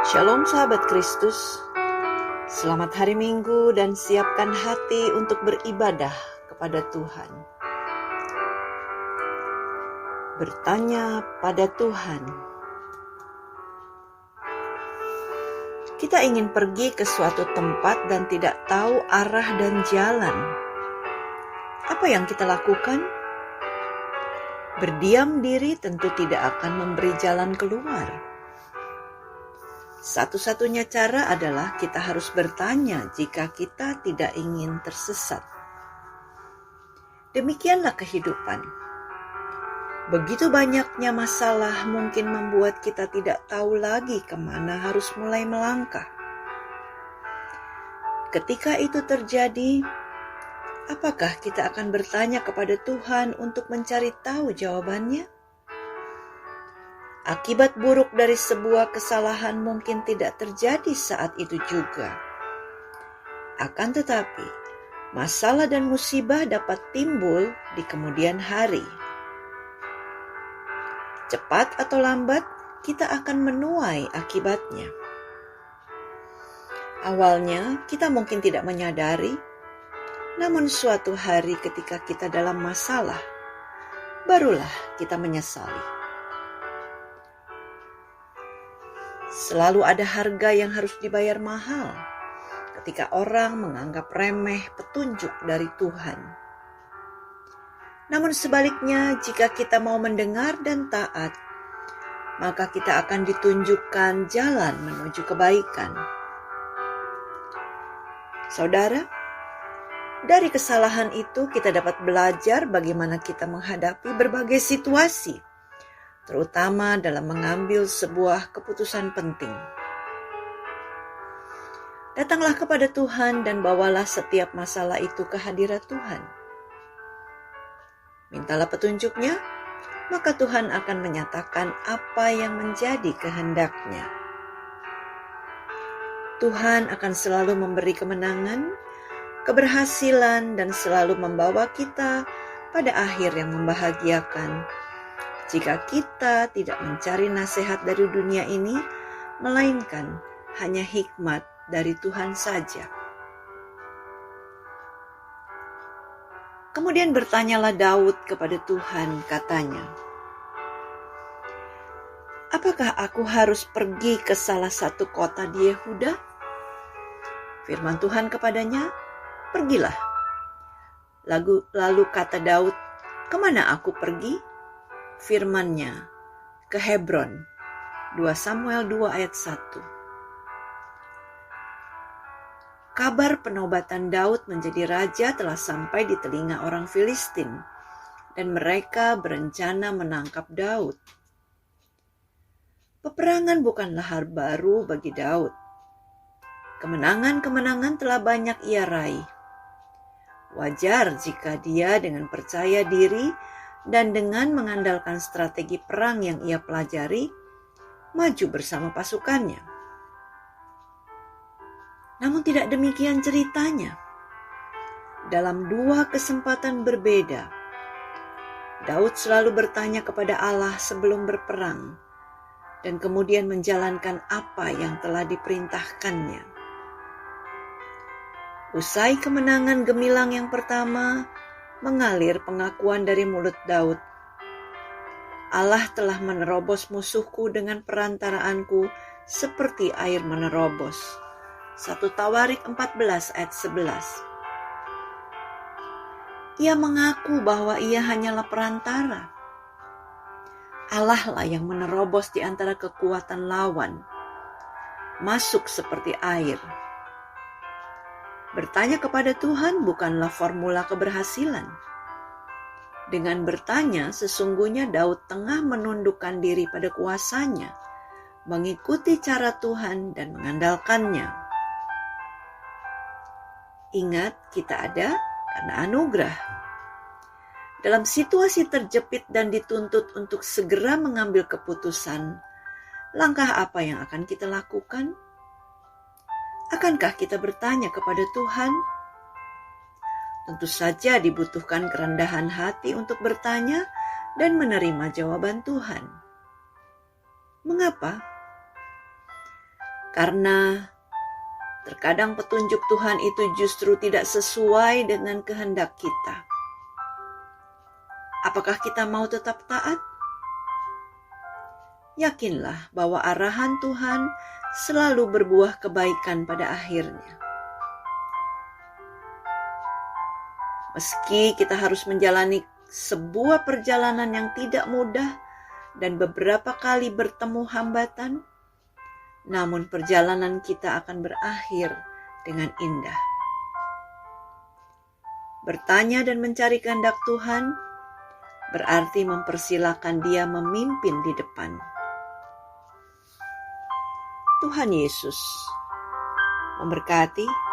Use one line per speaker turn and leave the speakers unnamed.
Shalom sahabat Kristus, selamat hari Minggu dan siapkan hati untuk beribadah kepada Tuhan. Bertanya pada Tuhan. Kita ingin pergi ke suatu tempat dan tidak tahu arah dan jalan. Apa yang kita lakukan? Berdiam diri tentu tidak akan memberi jalan keluar. Satu-satunya cara adalah kita harus bertanya jika kita tidak ingin tersesat. Demikianlah kehidupan. Begitu banyaknya masalah mungkin membuat kita tidak tahu lagi kemana harus mulai melangkah. Ketika itu terjadi, apakah kita akan bertanya kepada Tuhan untuk mencari tahu jawabannya? Akibat buruk dari sebuah kesalahan mungkin tidak terjadi saat itu juga. Akan tetapi, masalah dan musibah dapat timbul di kemudian hari. Cepat atau lambat, kita akan menuai akibatnya. Awalnya, kita mungkin tidak menyadari, namun suatu hari ketika kita dalam masalah, barulah kita menyesali. Selalu ada harga yang harus dibayar mahal ketika orang menganggap remeh petunjuk dari Tuhan. Namun sebaliknya, jika kita mau mendengar dan taat, maka kita akan ditunjukkan jalan menuju kebaikan. Saudara, dari kesalahan itu kita dapat belajar bagaimana kita menghadapi berbagai situasi, terutama dalam mengambil sebuah keputusan penting. Datanglah kepada Tuhan dan bawalah setiap masalah itu ke hadirat Tuhan. Mintalah petunjuknya, maka Tuhan akan menyatakan apa yang menjadi kehendak-Nya. Tuhan akan selalu memberi kemenangan, keberhasilan, dan selalu membawa kita pada akhir yang membahagiakan. Jika kita tidak mencari nasihat dari dunia ini, melainkan hanya hikmat dari Tuhan saja. Kemudian bertanyalah Daud kepada Tuhan, katanya, "Apakah aku harus pergi ke salah satu kota di Yehuda?" Firman Tuhan kepadanya, "Pergilah." Lalu kata Daud, "Kemana aku pergi?" Firman-Nya, ke Hebron. 2 Samuel 2 ayat 1. Kabar penobatan Daud menjadi raja telah sampai di telinga orang Filistin, dan mereka berencana menangkap Daud. Peperangan bukanlah hal baru bagi Daud. Kemenangan-kemenangan telah banyak ia raih. Wajar jika dia dengan percaya diri dan dengan mengandalkan strategi perang yang ia pelajari, maju bersama pasukannya. Namun tidak demikian ceritanya. Dalam 2 kesempatan berbeda, Daud selalu bertanya kepada Allah sebelum berperang, dan kemudian menjalankan apa yang telah diperintahkannya. Usai kemenangan gemilang yang pertama, mengalir pengakuan dari mulut Daud. Allah telah menerobos musuhku dengan perantaraanku seperti air menerobos. 1 Tawarik 14 ayat 11. Ia mengaku bahwa ia hanyalah perantara. Allah lah yang menerobos di antara kekuatan lawan, masuk seperti air. Bertanya kepada Tuhan bukanlah formula keberhasilan. Dengan bertanya, sesungguhnya Daud tengah menundukkan diri pada kuasanya, mengikuti cara Tuhan dan mengandalkannya. Ingat, kita ada karena anugerah. Dalam situasi terjepit dan dituntut untuk segera mengambil keputusan, langkah apa yang akan kita lakukan? Akankah kita bertanya kepada Tuhan? Tentu saja dibutuhkan kerendahan hati untuk bertanya dan menerima jawaban Tuhan. Mengapa? Karena terkadang petunjuk Tuhan itu justru tidak sesuai dengan kehendak kita. Apakah kita mau tetap taat? Yakinlah bahwa arahan Tuhan selalu berbuah kebaikan pada akhirnya. Meski kita harus menjalani sebuah perjalanan yang tidak mudah dan beberapa kali bertemu hambatan, namun perjalanan kita akan berakhir dengan indah. Bertanya dan mencari kehendak Tuhan berarti mempersilahkan Dia memimpin di depan. Tuhan Yesus memberkati.